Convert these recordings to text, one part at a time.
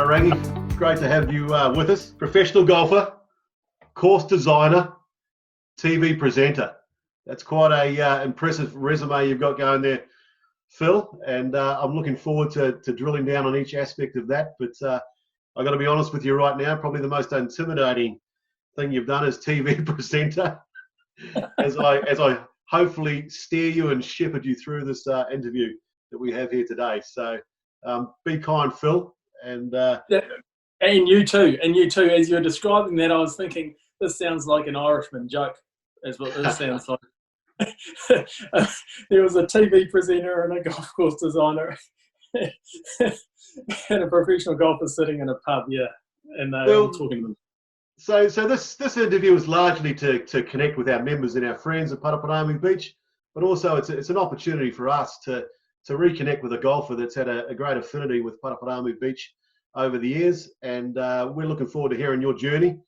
Tataurangi, great to have you with us. Professional golfer, course designer, TV presenter. That's quite a impressive resume you've got going there, Phil. And I'm looking forward to drilling down on each aspect of that. But I've got to be honest with you right now, probably the most intimidating thing you've done is TV presenter. as I hopefully steer you and shepherd you through this interview that we have here today. So be kind, Phil. And yeah, and you too. As you're describing that, I was thinking, this sounds like an Irishman joke, is what this sounds like. There was a TV presenter and a golf course designer and a professional golfer sitting in a pub, and they were talking to them. So this interview is largely to connect with our members and our friends at Tataurangi Beach, but also it's an opportunity for us to reconnect with a golfer that's had a great affinity with Tataurangi Beach over the years, and we're looking forward to hearing your journey,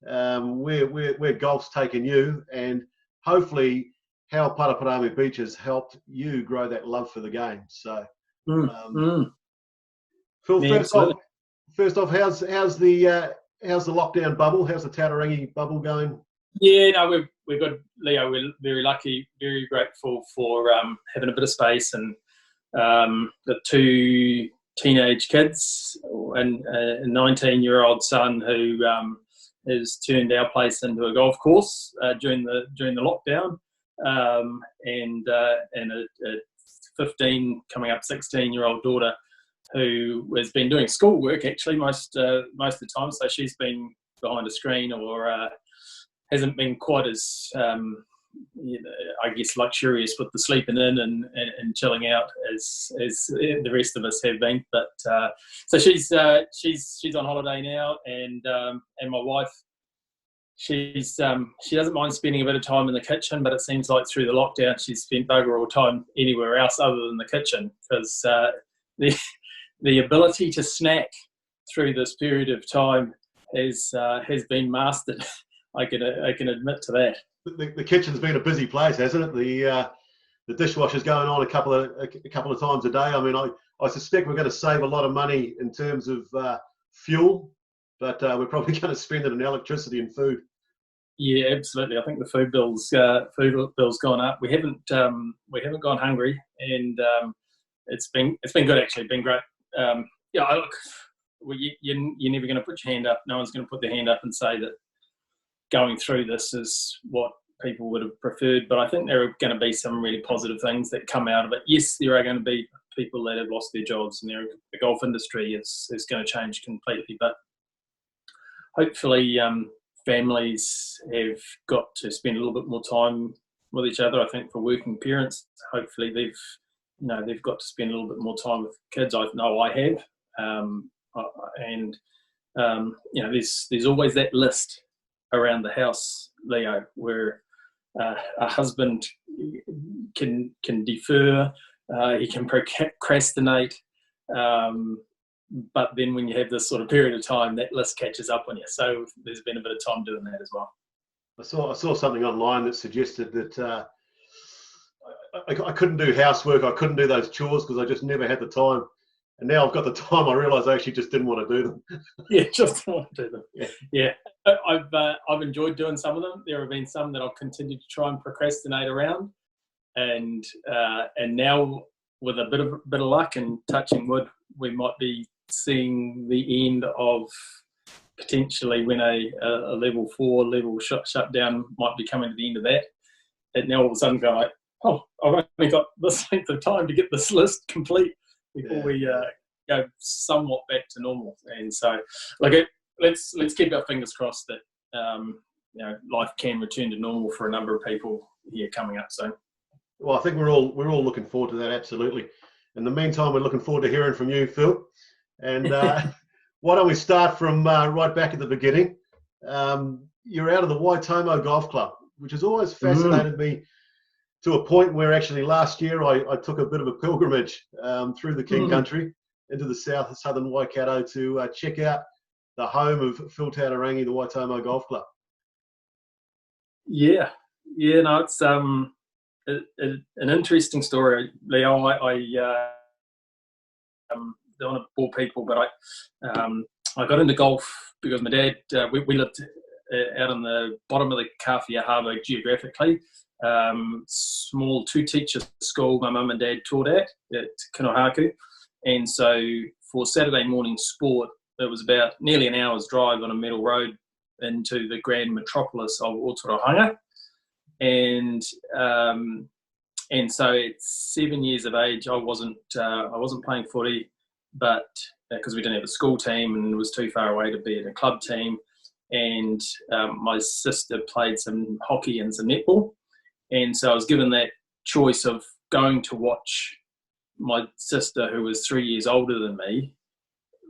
where golf's taken you, and hopefully how Tataurangi Beach has helped you grow that love for the game. So, Phil, first off, how's the lockdown bubble? How's the Tataurangi bubble going? Yeah, no, we're good, Leo. We're very lucky, very grateful for having a bit of space, and the two teenage kids and a 19-year-old son who has turned our place into a golf course during the lockdown, and a 15 coming up 16-year-old daughter who has been doing schoolwork actually most of the time. So she's been behind a screen or hasn't been quite as I guess luxurious with the sleeping in and chilling out as the rest of us have been. But so she's on holiday now, and my wife, she doesn't mind spending a bit of time in the kitchen, but it seems like through the lockdown she's spent bugger all time anywhere else other than the kitchen, because the ability to snack through this period of time has been mastered. I can admit to that. The kitchen's been a busy place, hasn't it? The dishwasher's going on a couple of times a day. I mean, I suspect we're going to save a lot of money in terms of fuel, but we're probably going to spend it on electricity and food. Yeah, absolutely. I think the food bill's gone up. We haven't gone hungry, and it's been good actually. Been great. Look, you're never going to put your hand up. No one's going to put their hand up and say that going through this is what people would have preferred, but I think there are going to be some really positive things that come out of it. Yes, there are going to be people that have lost their jobs, and the golf industry is going to change completely, but hopefully families have got to spend a little bit more time with each other. I think for working parents, hopefully they've got to spend a little bit more time with kids. I know I have, and there's always that list around the house, Leo, where a husband can defer, he can procrastinate, but then when you have this sort of period of time, that list catches up on you. So there's been a bit of time doing that as well. I saw something online that suggested that I couldn't do housework, I couldn't do those chores because I just never had the time. And now I've got the time, I realise I actually just didn't want to do them. Yeah, just didn't want to do them. Yeah. I've enjoyed doing some of them. There have been some that I've continued to try and procrastinate around, and now with a bit of luck and touching wood, we might be seeing the end of potentially when a level 4 shut down might be coming to the end of that. And now all of a sudden go like, oh, I've only got this length of time to get this list complete before we go somewhat back to normal. And so, let's keep our fingers crossed that life can return to normal for a number of people here coming up soon. Well, I think we're all looking forward to that, absolutely. In the meantime, we're looking forward to hearing from you, Phil. And why don't we start from right back at the beginning? You're out of the Waitomo Golf Club, which has always fascinated me, to a point where actually last year I took a bit of a pilgrimage through the King Country into the southern Waikato to check out the home of Phil Tataurangi, the Waitomo Golf Club. Yeah, no, it's an interesting story, Leo. want to bore people, but I got into golf because my dad, we lived out on the bottom of the Kawhia Harbour geographically. Small two-teacher school my mum and dad taught at Kinohaku. And so for Saturday morning sport, it was about nearly an hour's drive on a metal road into the grand metropolis of Tataurangi. And so at 7 years of age, I wasn't playing footy, but because we didn't have a school team and it was too far away to be in a club team. And my sister played some hockey and some netball. And so I was given that choice of going to watch my sister, who was 3 years older than me,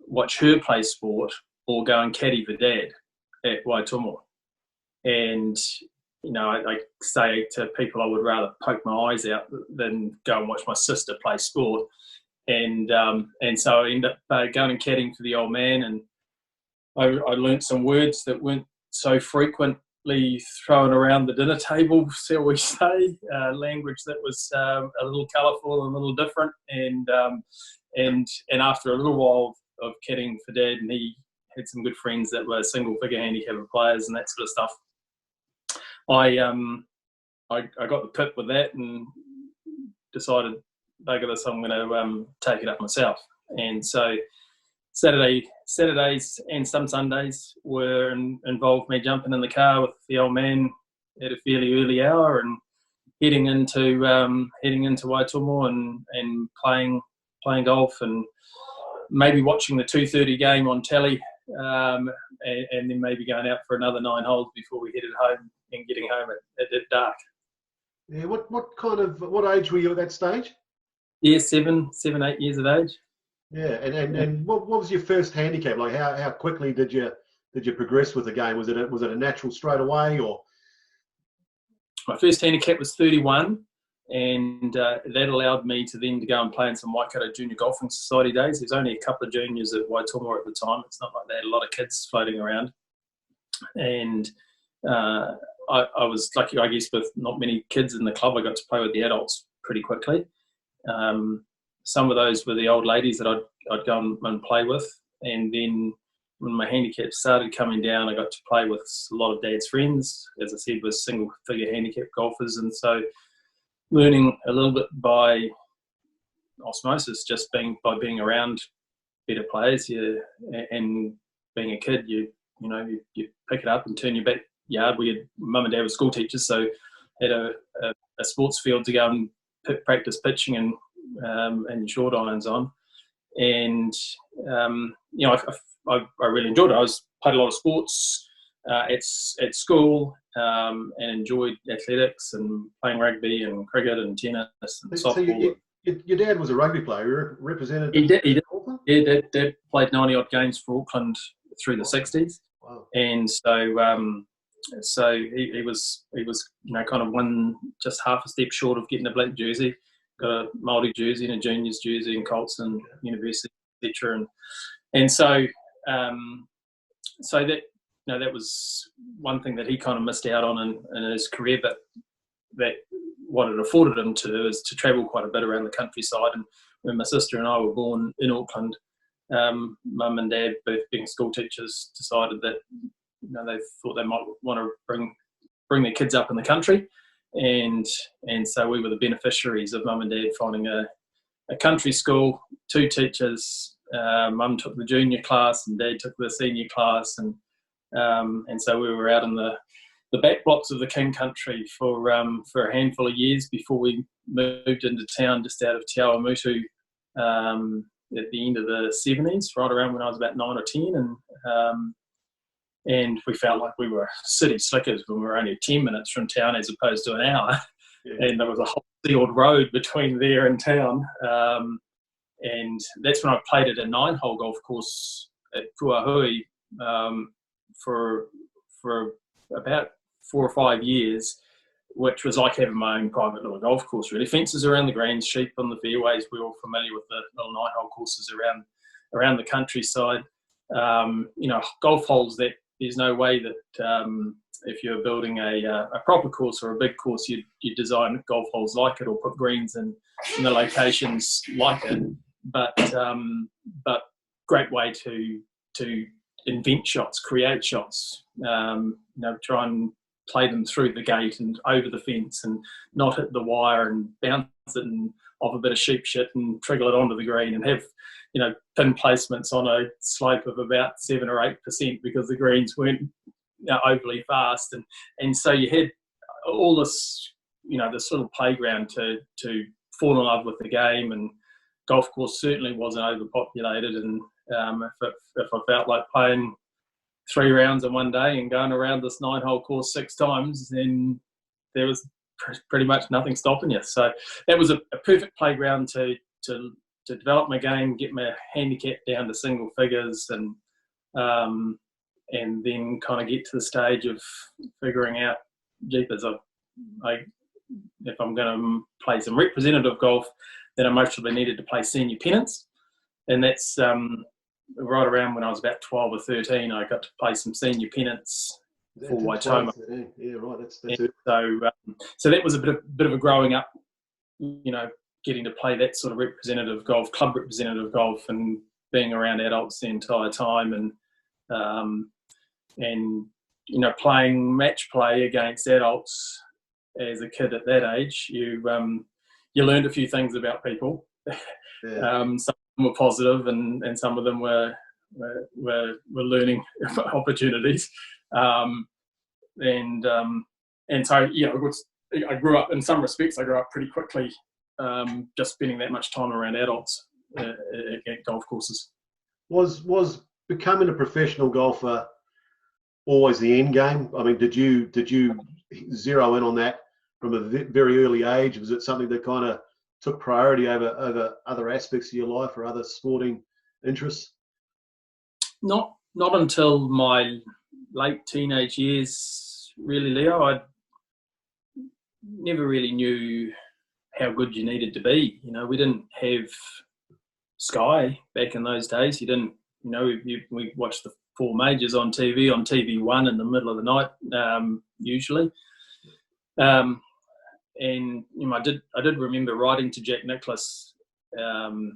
watch her play sport, or go and caddy for dad at Waitomo. And, you know, I say to people I would rather poke my eyes out than go and watch my sister play sport. And so I ended up going and caddying for the old man, and I learnt some words that weren't so frequently thrown around the dinner table, shall we say, language that was a little colourful and a little different. And after a little while of caddying for dad, and he had some good friends that were single figure handicapper players and that sort of stuff, I got the pip with that and decided, bugger this, I'm going to take it up myself. And so Saturdays and some Sundays involved me jumping in the car with the old man at a fairly early hour and heading into Waitomo and playing golf, and maybe watching the 2:30 game on telly, and then maybe going out for another 9 holes before we headed home and getting home at dark. Yeah. What age were you at that stage? Yeah, 8 years of age. Yeah, and what was your first handicap? Like how quickly did you progress with the game? Was it a natural straight away, or? My first handicap was 31, and that allowed me to go and play in some Waikato Junior Golfing Society days. There's only a couple of juniors at Waitomo at the time. It's not like they had a lot of kids floating around, and I was lucky, I guess, with not many kids in the club. I got to play with the adults pretty quickly. Some of those were the old ladies that I'd go and play with. And then when my handicap started coming down, I got to play with a lot of Dad's friends, as I said, with single figure handicap golfers. And so learning a little bit by osmosis, just by being around better players, and being a kid, you pick it up and turn your backyard. Mum and Dad were school teachers, so had a sports field to go and practice pitching and short irons on, and I really enjoyed it. I played a lot of sports at school, and enjoyed athletics and playing rugby and cricket and tennis and softball. So your dad was a rugby player, represented. He did. Yeah, Dad played 90 odd games for Auckland through the 60s. Wow. And so he was kind of just half a step short of getting a black jersey. Got a Māori jersey and a juniors jersey in Colts and University, etc. And so that was one thing that he kind of missed out on in his career, but that what it afforded him to do is to travel quite a bit around the countryside. And when my sister and I were born in Auckland, Mum and Dad, both being school teachers, decided that they thought they might want to bring their kids up in the country. And so we were the beneficiaries of Mum and Dad finding a country school, 2 teachers. Mum took the junior class and Dad took the senior class, and so we were out in the back blocks of the King Country for a handful of years before we moved into town just out of Te Awamutu at the end of the 70s, right around when I was about 9 or 10, and we felt like we were city slickers when we were only 10 minutes from town as opposed to an hour. Yeah. And there was a whole sealed road between there and town. And that's when I played at a 9-hole golf course at Puahui for about 4 or 5 years, which was like having my own private little golf course, really. Fences around the greens, sheep on the fairways. We're all familiar with the little 9-hole courses around the countryside. Golf holes that there's no way that if you're building a proper course or a big course, you design golf holes like it or put greens in the locations like it. but great way to invent shots, create shots. Try and play them through the gate and over the fence, and not hit the wire and bounce it and off a bit of sheep shit and triggle it onto the green, and have pin placements on a slope of about 7 or 8% because the greens weren't overly fast, and so you had all this this little playground to fall in love with the game. And golf course certainly wasn't overpopulated, and if I felt like playing 3 rounds in one day and going around this 9-hole course 6 times, then there was pretty much nothing stopping you. So that was a perfect playground to develop my game, get my handicap down to single figures, and then kind of get to the stage of figuring out, jeepers, if I'm going to play some representative golf, then I most probably needed to play senior pennants. And that's right around when I was about 12 or 13, I got to play some senior pennants for Waitomo. Yeah, right. That's it. So that was a bit of a growing up, getting to play that sort of representative golf, club representative golf, and being around adults the entire time, and playing match play against adults as a kid at that age. You learned a few things about people. Yeah. Some of them were positive, and some of them were learning opportunities. And so I grew up, in some respects, I grew up pretty quickly, just spending that much time around adults at golf courses. Was becoming a professional golfer always the end game? I mean, did you zero in on that from a very early age? Was it something that kind of took priority over other aspects of your life or other sporting interests? Not until my late teenage years, really, Leo. I never really knew how good you needed to be. We didn't have Sky back in those days. You didn't, we watched the 4 majors on TV1 in the middle of the night, usually. And I did remember writing to Jack Nicklaus. It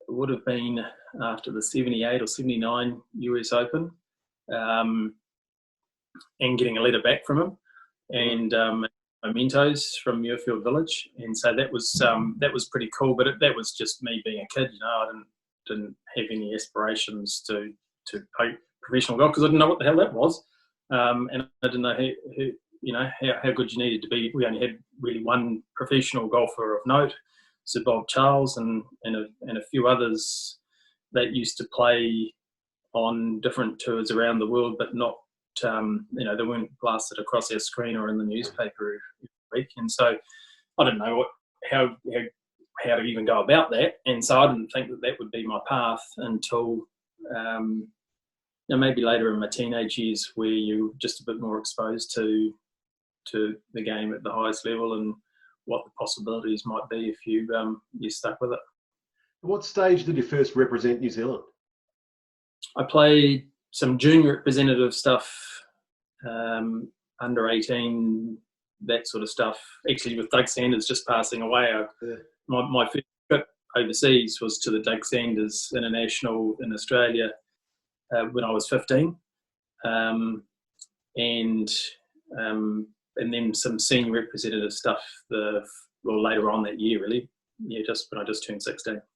would have been after the 78 or 79 US Open, and getting a letter back from him, and mementos from Muirfield Village, and so that was pretty cool. But that was just me being a kid. I didn't have any aspirations to play professional golf, because I didn't know what the hell that was, and I didn't know how good you needed to be. We only had really one professional golfer of note, Sir Bob Charles, and a few others that used to play on different tours around the world, but not they weren't blasted across our screen or in the newspaper every week. And so I didn't know how to even go about that, and so I didn't think that would be my path until maybe later in my teenage years, where you're just a bit more exposed to the game at the highest level and what the possibilities might be if you stuck with it. At what stage did you first represent New Zealand? I played some junior representative stuff, under 18, that sort of stuff. Actually, with Doug Sanders just passing away, my first trip overseas was to the Doug Sanders International in Australia when I was 15, and then some senior representative stuff later on that year, really. Yeah, just when I just turned 16.